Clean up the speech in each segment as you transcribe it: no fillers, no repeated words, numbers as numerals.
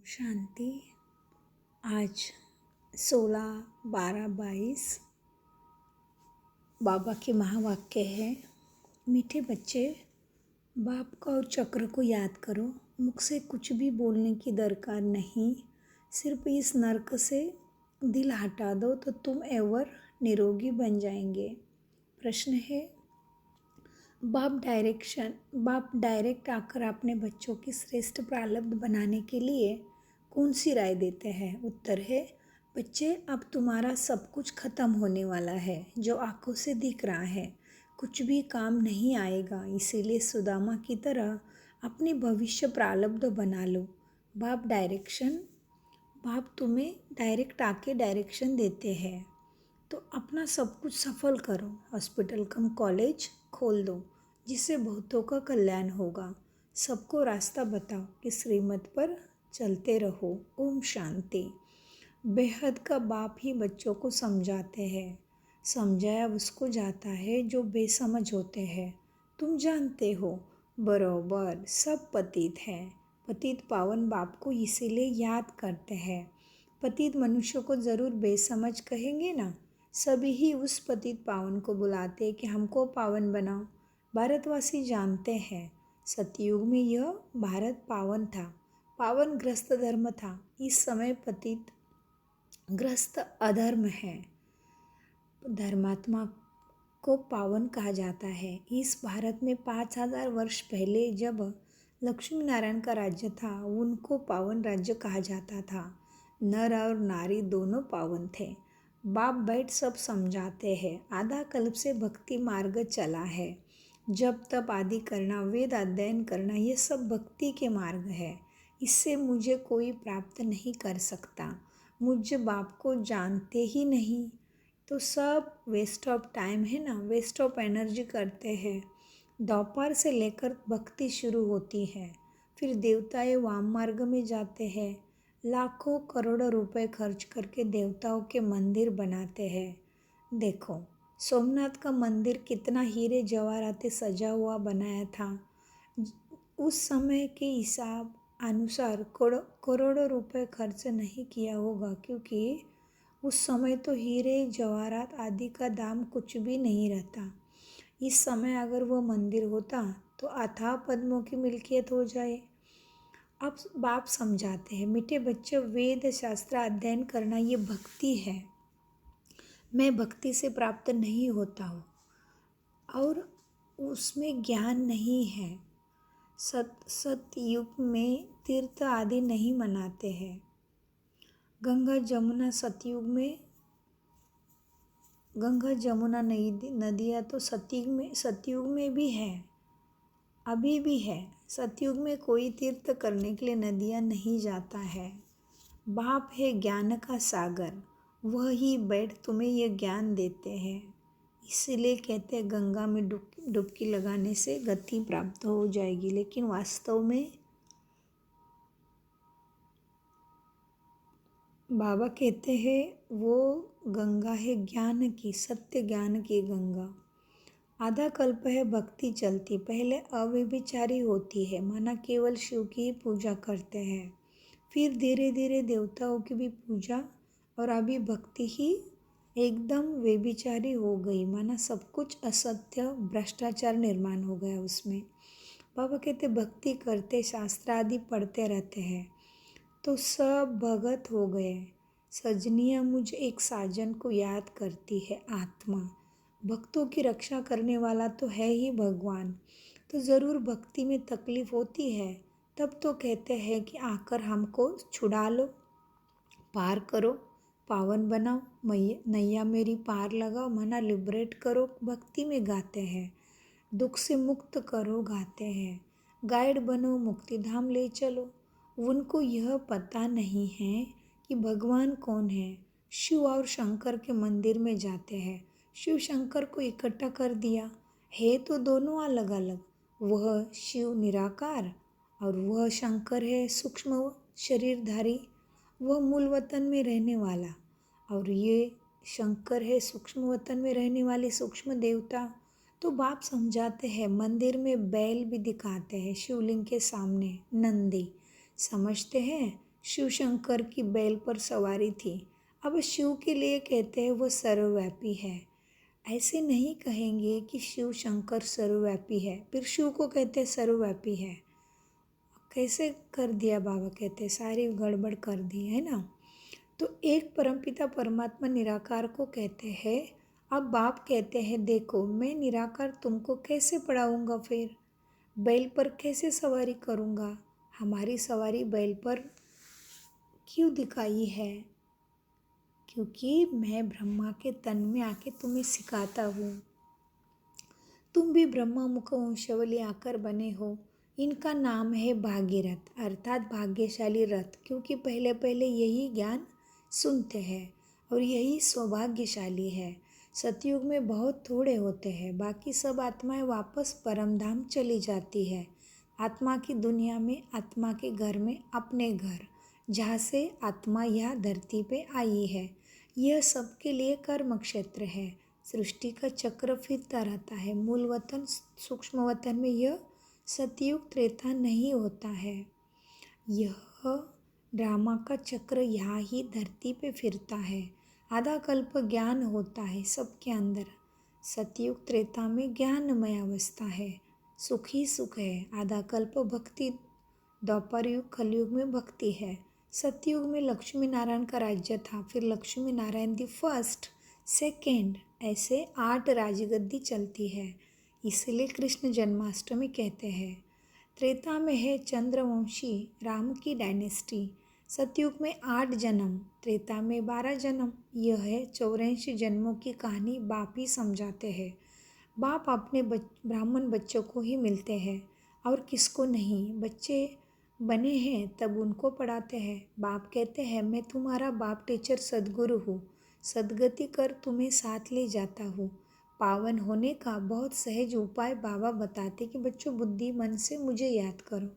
शांति। आज 16/12/22 बाबा के महावाक्य है। मीठे बच्चे, बाप का और चक्र को याद करो। मुख से कुछ भी बोलने की दरकार नहीं, सिर्फ इस नर्क से दिल हटा दो तो तुम एवर निरोगी बन जाएंगे। प्रश्न है, बाप डायरेक्ट आकर अपने बच्चों की श्रेष्ठ प्रारब्ध बनाने के लिए कौन सी राय देते हैं? उत्तर है, बच्चे, अब तुम्हारा सब कुछ खत्म होने वाला है। जो आंखों से दिख रहा है कुछ भी काम नहीं आएगा, इसीलिए सुदामा की तरह अपनी भविष्य प्रारब्ध बना लो। बाप तुम्हें डायरेक्ट आके डायरेक्शन देते हैं, तो अपना सब कुछ सफल करो। हॉस्पिटल कम कॉलेज खोल दो, जिससे बहुतों का कल्याण होगा। सबको रास्ता बताओ कि श्रीमत पर चलते रहो। ओम शांति। बेहद का बाप ही बच्चों को समझाते हैं। समझाया उसको जाता है जो बेसमझ होते हैं। तुम जानते हो बरोबर सब पतित हैं। पतित पावन बाप को इसीलिए याद करते हैं। पतित मनुष्य को ज़रूर बेसमझ कहेंगे ना। सभी ही उस पतित पावन को बुलाते कि हमको पावन बनाओ। भारतवासी जानते हैं सतयुग में यह भारत पावन था, पावन ग्रस्त धर्म था। इस समय पतित ग्रस्त अधर्म है। धर्मात्मा को पावन कहा जाता है। इस भारत में 5000 वर्ष पहले जब लक्ष्मी नारायण का राज्य था, उनको पावन राज्य कहा जाता था। नर और नारी दोनों पावन थे। बाप बैठ सब समझाते हैं। आधा कल्प से भक्ति मार्ग चला है। जब तप आदि करना, वेद अध्ययन करना, ये सब भक्ति के मार्ग है। इससे मुझे कोई प्राप्त नहीं कर सकता। मुझे बाप को जानते ही नहीं तो सब वेस्ट ऑफ टाइम है ना, वेस्ट ऑफ एनर्जी करते हैं। दोपहर से लेकर भक्ति शुरू होती है, फिर देवताएं वाम मार्ग में जाते हैं। लाखों करोड़ों रुपए खर्च करके देवताओं के मंदिर बनाते हैं। देखो सोमनाथ का मंदिर कितना हीरे जवाहरात सजा हुआ बनाया था। उस समय के हिसाब अनुसार करोड़ों रुपए खर्च नहीं किया होगा, क्योंकि उस समय तो हीरे जवाहरात आदि का दाम कुछ भी नहीं रहता। इस समय अगर वो मंदिर होता तो अथाह पद्मों की मिल्कियत हो जाए। अब बाप समझाते हैं, मीठे बच्चे, वेद शास्त्र अध्ययन करना ये भक्ति है। मैं भक्ति से प्राप्त नहीं होता हूँ और उसमें ज्ञान नहीं है। सतयुग में तीर्थ आदि नहीं मनाते हैं। गंगा जमुना नदियाँ तो सतयुग में भी है, अभी भी है। सतयुग में कोई तीर्थ करने के लिए नदियाँ नहीं जाता है। बाप है ज्ञान का सागर, वह ही बैठ तुम्हें ये ज्ञान देते हैं। इसीलिए कहते हैं गंगा में डुबकी लगाने से गति प्राप्त हो जाएगी, लेकिन वास्तव में बाबा कहते हैं वो गंगा है ज्ञान की, सत्य ज्ञान की गंगा। आधा कल्प है भक्ति चलती, पहले अव्यभिचारी होती है, माना केवल शिव की ही पूजा करते हैं। फिर धीरे धीरे देवताओं की भी पूजा, और अभी भक्ति ही एकदम व्यभिचारी हो गई, माना सब कुछ असत्य भ्रष्टाचार निर्माण हो गया उसमें। बाबा कहते भक्ति करते, शास्त्र आदि पढ़ते रहते हैं तो सब भगत हो गए। सजनिया मुझ एक साजन को याद करती है आत्मा। भक्तों की रक्षा करने वाला तो है ही भगवान। तो ज़रूर भक्ति में तकलीफ़ होती है, तब तो कहते हैं कि आकर हमको छुड़ा लो, पार करो, पावन बनाओ, नैया मेरी पार लगाओ, मना लिबरेट करो। भक्ति में गाते हैं, दुख से मुक्त करो गाते हैं, गाइड बनो, मुक्ति धाम ले चलो। उनको यह पता नहीं है कि भगवान कौन है। शिव और शंकर के मंदिर में जाते हैं, शिव शंकर को इकट्ठा कर दिया है तो दोनों अलग अलग। वह शिव निराकार और वह शंकर है सूक्ष्म शरीरधारी, वह मूल वतन में रहने वाला, और ये शंकर है सूक्ष्म वतन में रहने वाले सूक्ष्म देवता। तो बाप समझाते हैं, मंदिर में बैल भी दिखाते हैं शिवलिंग के सामने, नंदी। समझते हैं शिव शंकर की बैल पर सवारी थी। अब शिव के लिए कहते हैं वो सर्वव्यापी है। ऐसे नहीं कहेंगे कि शिव शंकर सर्वव्यापी है फिर शिव को कहते हैं सर्वव्यापी है। कैसे कर दिया बाबा कहते हैं, सारी गड़बड़ कर दी है ना। तो एक परमपिता परमात्मा निराकार को कहते हैं। अब बाप कहते हैं देखो मैं निराकार तुमको कैसे पढ़ाऊँगा, फिर बैल पर कैसे सवारी करूँगा। हमारी सवारी बैल पर क्यों दिखाई है? क्योंकि मैं ब्रह्मा के तन में आके तुम्हें सिखाता हूँ। तुम भी ब्रह्मा मुख वंशावली आकर बने हो। इनका नाम है भागीरथ अर्थात भाग्यशाली रथ, क्योंकि पहले पहले यही ज्ञान सुनते हैं और यही सौभाग्यशाली है। सतयुग में बहुत थोड़े होते हैं, बाकी सब आत्माएं वापस परमधाम चली जाती है। आत्मा की दुनिया में, आत्मा के घर में अपने घर, जहाँ से आत्मा यह धरती पे आई है। यह सबके लिए कर्म क्षेत्र है। सृष्टि का चक्र फिरता रहता है। मूल वतन सूक्ष्म वतन में यह सतयुग त्रेता नहीं होता है। यह ड्रामा का चक्र यहाँ ही धरती पे फिरता है। आधा कल्प ज्ञान होता है सबके अंदर। सतयुग त्रेता में ज्ञानमय अवस्था है, सुख ही सुख है। आधा कल्प भक्ति, द्वापर युग कलयुग में भक्ति है। सतयुग में लक्ष्मी नारायण का राज्य था, फिर Lakshmi Narayan the first, second, ऐसे 8 राजगद्दी चलती है। इसलिए कृष्ण जन्माष्टमी कहते हैं। त्रेता में है चंद्रवंशी राम की डायनेस्टी। सतयुग में 8 जन्म, त्रेता में 12 जन्म। यह है 84 जन्मों की कहानी बाप ही समझाते हैं। बाप अपने ब्राह्मण बच्चों को ही मिलते हैं और किसको नहीं। बच्चे बने हैं तब उनको पढ़ाते हैं। बाप कहते हैं मैं तुम्हारा बाप टीचर सद्गुरु हूँ, सद्गति कर तुम्हें साथ ले जाता हूँ। पावन होने का बहुत सहज उपाय बाबा बताते कि बच्चों बुद्धि मन से मुझे याद करो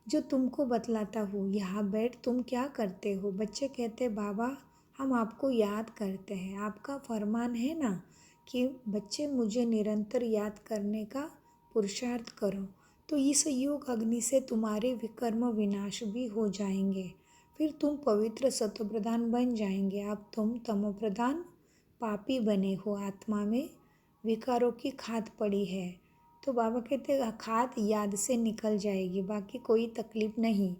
जो तुमको बतलाता हूँ। यहाँ बैठ तुम क्या करते हो? बच्चे कहते बाबा हम आपको याद करते हैं, आपका फरमान है ना कि बच्चे मुझे निरंतर याद करने का पुरुषार्थ करो। तो इस योग अग्नि से तुम्हारे विकर्म विनाश भी हो जाएंगे, फिर तुम पवित्र सत्वप्रधान बन जाएंगे। अब तुम तमोप्रधान पापी बने हो, आत्मा में विकारों की खाद पड़ी है। तो बाबा कहते हैं खाद याद से निकल जाएगी, बाकी कोई तकलीफ नहीं।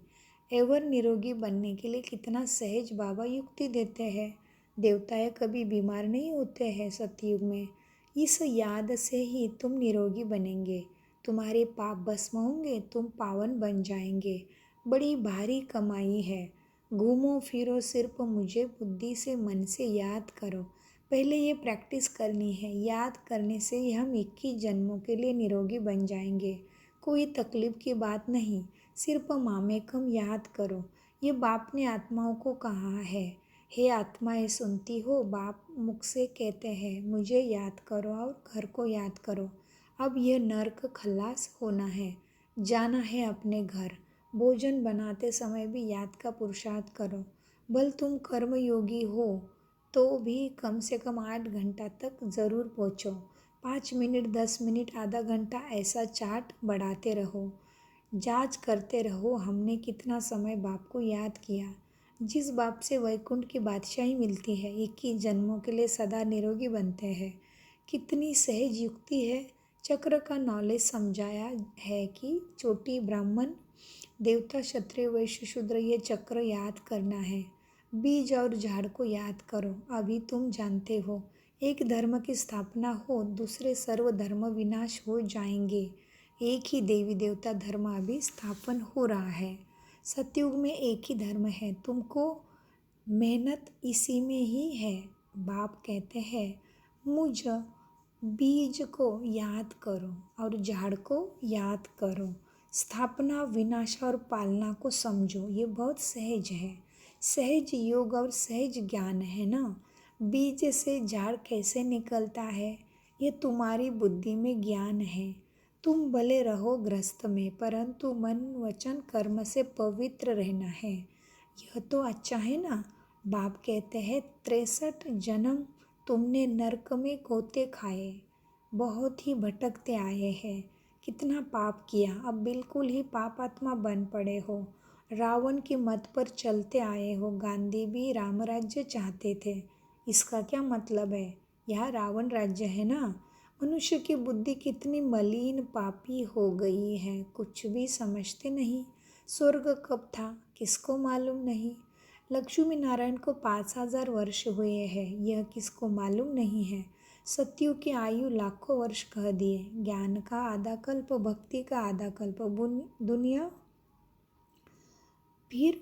एवर निरोगी बनने के लिए कितना सहज बाबा युक्ति देते हैं। देवताएं कभी बीमार नहीं होते हैं सतयुग में। इस याद से ही तुम निरोगी बनेंगे, तुम्हारे पाप भस्म होंगे, तुम पावन बन जाएंगे। बड़ी भारी कमाई है। घूमो फिरो सिर्फ मुझे बुद्धि से मन से याद करो। पहले ये प्रैक्टिस करनी है। याद करने से ही हम 21 जन्मों के लिए निरोगी बन जाएंगे। कोई तकलीफ की बात नहीं, सिर्फ मामेकम याद करो। ये बाप ने आत्माओं को कहा है। हे आत्माएं सुनती हो, बाप मुख से कहते हैं मुझे याद करो और घर को याद करो। अब यह नर्क खलास होना है, जाना है अपने घर। भोजन बनाते समय भी याद का पुरुषार्थ करो। भल तुम कर्म योगी हो तो भी कम से कम 8 घंटा तक ज़रूर पहुँचो। 5 मिनट 10 मिनट आधा घंटा ऐसा चार्ट बढ़ाते रहो। जांच करते रहो हमने कितना समय बाप को याद किया। जिस बाप से वैकुंठ की बादशाही मिलती है, 21 जन्मों के लिए सदा निरोगी बनते हैं। कितनी सहज युक्ति है। चक्र का नॉलेज समझाया है कि चोटी ब्राह्मण देवता क्षत्रिय वैश्य शूद्र ये चक्र याद करना है। बीज और झाड़ को याद करो। अभी तुम जानते हो एक धर्म की स्थापना हो, दूसरे सर्व धर्म विनाश हो जाएंगे। एक ही देवी देवता धर्म अभी स्थापन हो रहा है। सतयुग में एक ही धर्म है, तुमको मेहनत इसी में ही है। बाप कहते हैं मुझ बीज को याद करो और झाड़ को याद करो। स्थापना विनाश और पालना को समझो। ये बहुत सहज है। सहज योग और सहज ज्ञान है ना। बीज से झाड़ कैसे निकलता है, ये तुम्हारी बुद्धि में ज्ञान है। तुम भले रहो गृहस्थ में, परंतु मन वचन कर्म से पवित्र रहना है। यह तो अच्छा है ना। बाप कहते हैं 63 जन्म तुमने नरक में गोते खाए, बहुत ही भटकते आए हैं। कितना पाप किया, अब बिल्कुल ही पापात्मा बन पड़े हो। रावण की मत पर चलते आए हो। गांधी भी राम राज्य चाहते थे। इसका क्या मतलब है? यह रावण राज्य है ना। मनुष्य की बुद्धि कितनी मलिन पापी हो गई है, कुछ भी समझते नहीं। स्वर्ग कब था किसको मालूम नहीं। लक्ष्मी नारायण को 5000 वर्ष हुए हैं, यह किसको मालूम नहीं है। सत्यु की आयु लाखों वर्ष कह दिए। ज्ञान का आधा कल्प, भक्ति का आधा कल्प। दुनिया फिर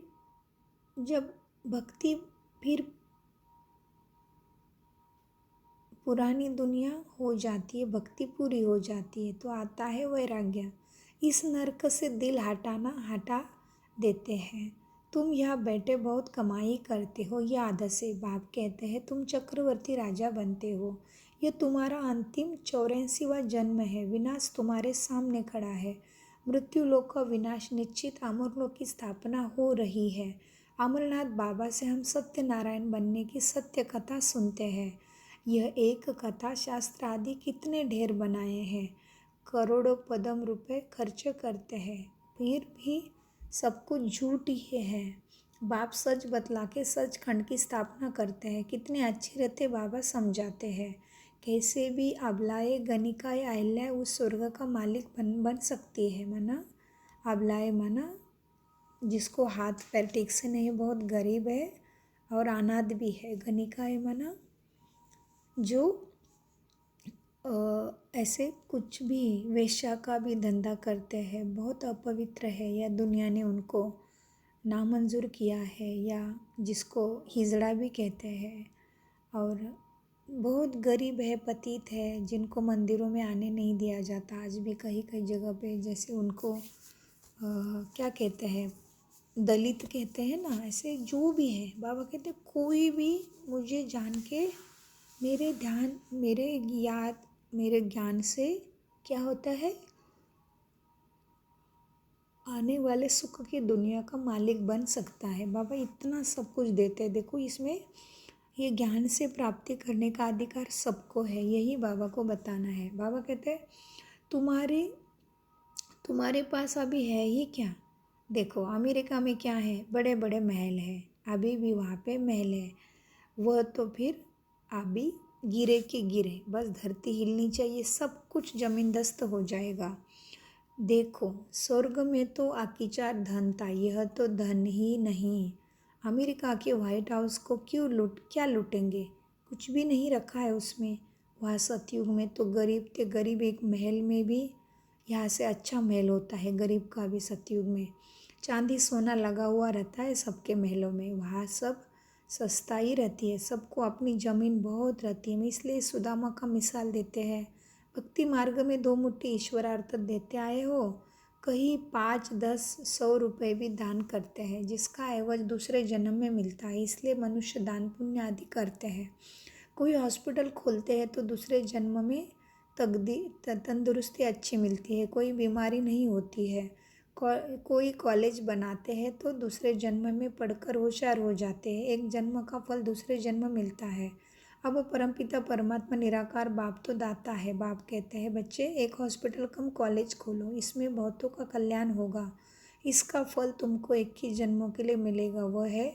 जब भक्ति फिर पुरानी दुनिया हो जाती है, भक्ति पूरी हो जाती है, तो आता है वैराग्य। इस नरक से दिल हटा देते हैं। तुम यहाँ बैठे बहुत कमाई करते हो, यह आदत से बाप कहते हैं तुम चक्रवर्ती राजा बनते हो। यह तुम्हारा अंतिम 84वां जन्म है। विनाश तुम्हारे सामने खड़ा है। मृत्यु लोक का विनाश निश्चित, अमरलोक की स्थापना हो रही है। अमरनाथ बाबा से हम सत्यनारायण बनने की सत्य कथा सुनते हैं। यह एक कथा शास्त्र आदि कितने ढेर बनाए हैं, करोड़ों पदम रुपए खर्च करते हैं, फिर भी सब कुछ झूठ ही है। बाप सच बतला के सचखंड की स्थापना करते हैं। कितने अच्छे रहते बाबा समझाते हैं। कैसे भी अबलाए गणिकाए अहिल्या उस स्वर्ग का मालिक बन सकती है। मना अबलाए मना जिसको हाथ पैर ठीक से नहीं, बहुत गरीब है और अनाथ भी है। गणिकाए मना जो ऐसे कुछ भी वेश्या का भी धंधा करते हैं, बहुत अपवित्र है, या दुनिया ने उनको नामंजूर किया है, या जिसको हिजड़ा भी कहते हैं, और बहुत गरीब है, पतित है, जिनको मंदिरों में आने नहीं दिया जाता आज भी कहीं कहीं जगह पे। जैसे उनको क्या कहते हैं, दलित कहते हैं ना, ऐसे जो भी है। बाबा कहते हैं कोई भी मुझे जान के मेरे ज्ञान से क्या होता है, आने वाले सुख की दुनिया का मालिक बन सकता है। बाबा इतना सब कुछ देते हैं। देखो इसमें ये ज्ञान से प्राप्ति करने का अधिकार सबको है, यही बाबा को बताना है। बाबा कहते हैं तुम्हारे पास अभी है ही क्या। देखो अमेरिका में क्या है, बड़े बड़े महल है, अभी भी वहाँ पे महल है। वह तो फिर अभी गिरे के गिरे, बस धरती हिलनी चाहिए, सब कुछ जमींदस्त हो जाएगा। देखो स्वर्ग में तो आकीचार धन था, यह तो धन ही नहीं। अमेरिका के व्हाइट हाउस को क्या लूटेंगे, कुछ भी नहीं रखा है उसमें। वहाँ सतयुग में तो गरीब थे, गरीब एक महल में भी यहाँ से अच्छा महल होता है गरीब का भी। सतयुग में चांदी सोना लगा हुआ रहता है सबके महलों में, वहाँ सब सस्ता ही रहती है, सबको अपनी ज़मीन बहुत रहती है। इसलिए सुदामा का मिसाल देते हैं, भक्ति मार्ग में 2 मुट्ठी ईश्वरार्थ देते आए हो, कहीं 5, 10, 100 रुपये भी दान करते हैं, जिसका एवज दूसरे जन्म में मिलता है। इसलिए मनुष्य दान पुण्य आदि करते हैं। कोई हॉस्पिटल खोलते हैं तो दूसरे जन्म में तंदुरुस्ती अच्छी मिलती है, कोई बीमारी नहीं होती है। कोई कॉलेज बनाते हैं तो दूसरे जन्म में पढ़कर होशियार हो जाते हैं, एक जन्म का फल दूसरे जन्म मिलता है। अब परमपिता परमात्मा निराकार बाप तो दाता है। बाप कहते हैं बच्चे एक हॉस्पिटल कम कॉलेज खोलो, इसमें बहुतों का कल्याण होगा, इसका फल तुमको 21 जन्मों के लिए मिलेगा। वह है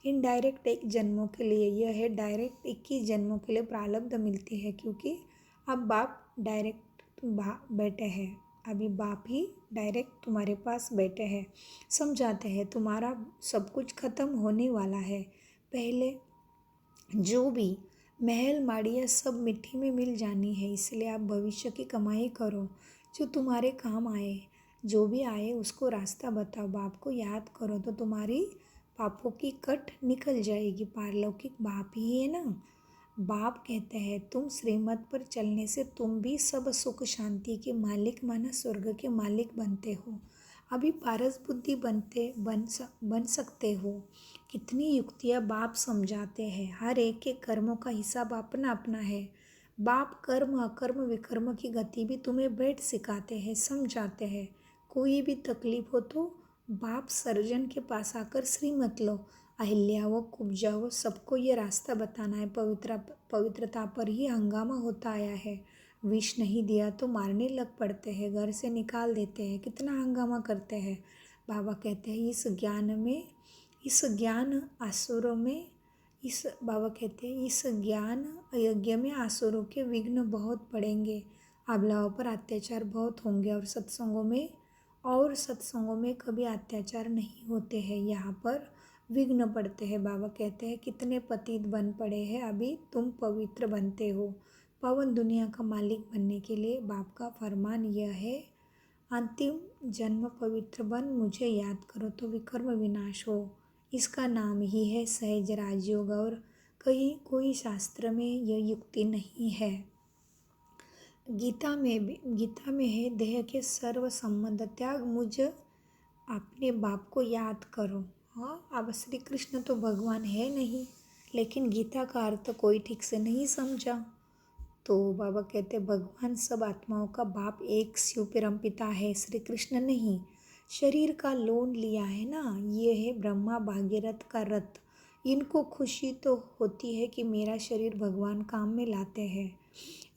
इनडायरेक्ट 1 जन्मों के लिए, यह है डायरेक्ट 21 जन्मों के लिए प्रारब्ध मिलती है, क्योंकि अब बाप डायरेक्ट बैठे हैं, अभी बाप ही डायरेक्ट तुम्हारे पास बैठे हैं, समझाते हैं तुम्हारा सब कुछ खत्म होने वाला है। पहले जो भी महल माड़ियाँ सब मिट्टी में मिल जानी है, इसलिए आप भविष्य की कमाई करो जो तुम्हारे काम आए। जो भी आए उसको रास्ता बताओ, बाप को याद करो तो तुम्हारी पापों की कट निकल जाएगी। पारलौकिक बाप ही है ना। बाप कहते हैं तुम श्रीमत पर चलने से तुम भी सब सुख शांति के मालिक माना स्वर्ग के मालिक बनते हो। अभी पारस बुद्धि बन सकते हो। कितनी युक्तियाँ बाप समझाते हैं, हर एक के कर्मों का हिसाब अपना अपना है। बाप कर्म अकर्म विकर्म की गति भी तुम्हें बैठ सिखाते हैं, समझाते हैं। कोई भी तकलीफ हो तो बाप सर्जन के पास आकर श्रीमत लो, अहिल्या वो कुब्जा वो सबको ये रास्ता बताना है। पवित्रता पर ही हंगामा होता आया है। विष नहीं दिया तो मारने लग पड़ते हैं, घर से निकाल देते हैं, कितना हंगामा करते हैं। बाबा कहते हैं इस ज्ञान आसुरों में बाबा कहते हैं इस ज्ञान यज्ञ में आसुरों के विघ्न बहुत पड़ेंगे, अबलाओं पर अत्याचार बहुत होंगे और सत्संगों में कभी अत्याचार नहीं होते हैं, यहाँ पर विघ्न पड़ते हैं। बाबा कहते हैं कितने पतित बन पड़े हैं, अभी तुम पवित्र बनते हो। पवन दुनिया का मालिक बनने के लिए बाप का फरमान यह है, अंतिम जन्म पवित्र बन मुझे याद करो तो विकर्म विनाश हो। इसका नाम ही है सहज राजयोग और कहीं कोई शास्त्र में यह युक्ति नहीं है। गीता में है देह के सर्व संबंध त्याग, मुझ अपने बाप को याद करो। हाँ, अब श्री कृष्ण तो भगवान है नहीं, लेकिन गीता का अर्थ कोई ठीक से नहीं समझा। तो बाबा कहते भगवान सब आत्माओं का बाप एक शिव परमपिता है, श्री कृष्ण नहीं। शरीर का लोन लिया है ना, ये है ब्रह्मा भागीरथ का रथ। इनको खुशी तो होती है कि मेरा शरीर भगवान काम में लाते हैं।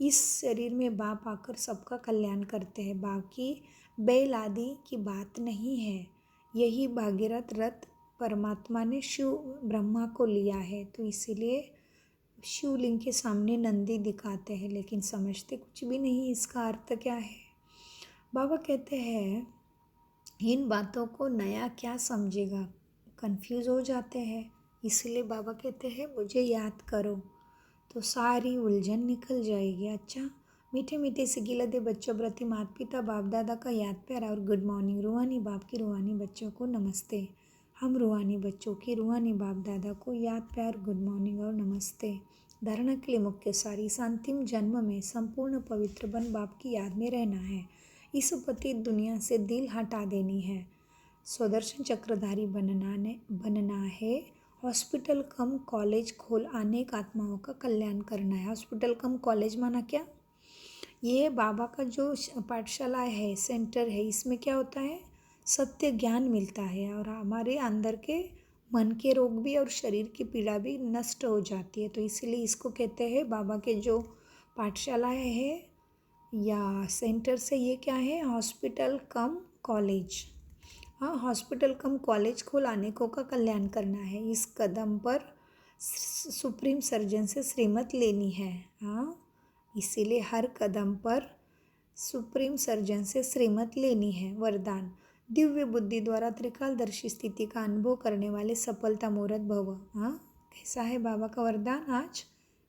इस शरीर में बाप आकर सबका कल्याण करते हैं, बाकी बैल आदि की बात नहीं है। यही भागीरथ रथ परमात्मा ने शिव ब्रह्मा को लिया है, तो इसीलिए शिवलिंग के सामने नंदी दिखाते हैं, लेकिन समझते कुछ भी नहीं इसका अर्थ क्या है। बाबा कहते हैं इन बातों को नया क्या समझेगा, कंफ्यूज हो जाते हैं। इसलिए बाबा कहते हैं मुझे याद करो तो सारी उलझन निकल जाएगी। अच्छा, मीठे मीठे से गिलदे बच्चों प्रति माता पिता बाप दादा का याद प्यार और गुड मॉर्निंग। रूहानी बाप की रूहानी बच्चों को नमस्ते। हम रूहानी बच्चों की रूहानी बाप दादा को याद प्यार, गुड मॉर्निंग और नमस्ते। धारणा के लिए मुख्य सारी इस अंतिम जन्म में संपूर्ण पवित्र बन बाप की याद में रहना है। इस पतित दुनिया से दिल हटा देनी है। स्वदर्शन चक्रधारी बनना है। हॉस्पिटल कम कॉलेज खोल अनेक आत्माओं का कल्याण करना है। हॉस्पिटल कम कॉलेज माना क्या? ये बाबा का जो पाठशाला है, सेंटर है, इसमें क्या होता है, सत्य ज्ञान मिलता है और हमारे अंदर के मन के रोग भी और शरीर की पीड़ा भी नष्ट हो जाती है। तो इसीलिए इसको कहते हैं बाबा के जो पाठशाला है या सेंटर से, ये क्या है, हॉस्पिटल कम कॉलेज। हाँ, हॉस्पिटल कम कॉलेज खोल अनेकों का कल्याण करना है। इस कदम पर सुप्रीम सर्जन से श्रीमत लेनी है। हाँ, इसीलिए हर कदम पर सुप्रीम सर्जन से श्रीमत लेनी है। वरदान, दिव्य बुद्धि द्वारा त्रिकालदर्शी स्थिति का अनुभव करने वाले सफलता मुहूर्त भव। हाँ, कैसा है बाबा का वरदान? आज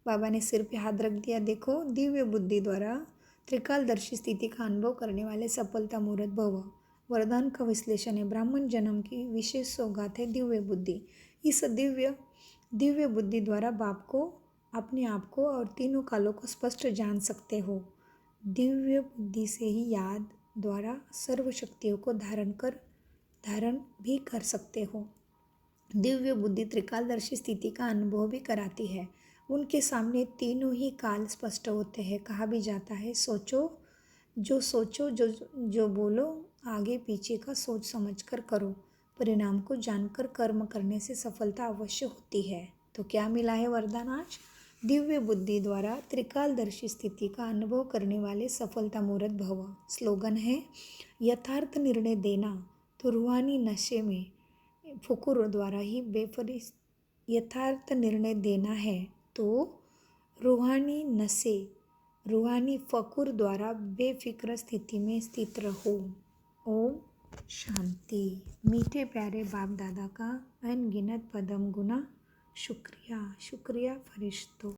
बाबा ने सिर पे हाथ रख दिया, देखो, दिव्य बुद्धि द्वारा त्रिकालदर्शी स्थिति का अनुभव करने वाले सफलता मुहूर्त भव। वरदान का विश्लेषण है, ब्राह्मण जन्म की विशेष सौगात है दिव्य बुद्धि। इस दिव्य बुद्धि द्वारा बाप को, अपने आप को और तीनों कालों को स्पष्ट जान सकते हो। दिव्य बुद्धि से ही याद द्वारा सर्व शक्तियों को धारण भी कर सकते हो। दिव्य बुद्धि त्रिकालदर्शी स्थिति का अनुभव भी कराती है। उनके सामने तीनों ही काल स्पष्ट होते हैं। कहा भी जाता है, सोचो जो बोलो, आगे पीछे का सोच समझकर करो, परिणाम को जानकर कर्म करने से सफलता अवश्य होती है। तो क्या मिला है वरदान आज? दिव्य बुद्धि द्वारा त्रिकालदर्शी स्थिति का अनुभव करने वाले सफलता मुहूर्त भव। स्लोगन है, यथार्थ निर्णय देना तो रूहानी नशे में फुकुर द्वारा ही बेफरिस। यथार्थ निर्णय देना है तो रूहानी फकुर द्वारा बेफिक्र स्थिति में स्थित रहो। ओम शांति। मीठे प्यारे बाप दादा का अनगिनत पदम गुना शुक्रिया फरिश्तों।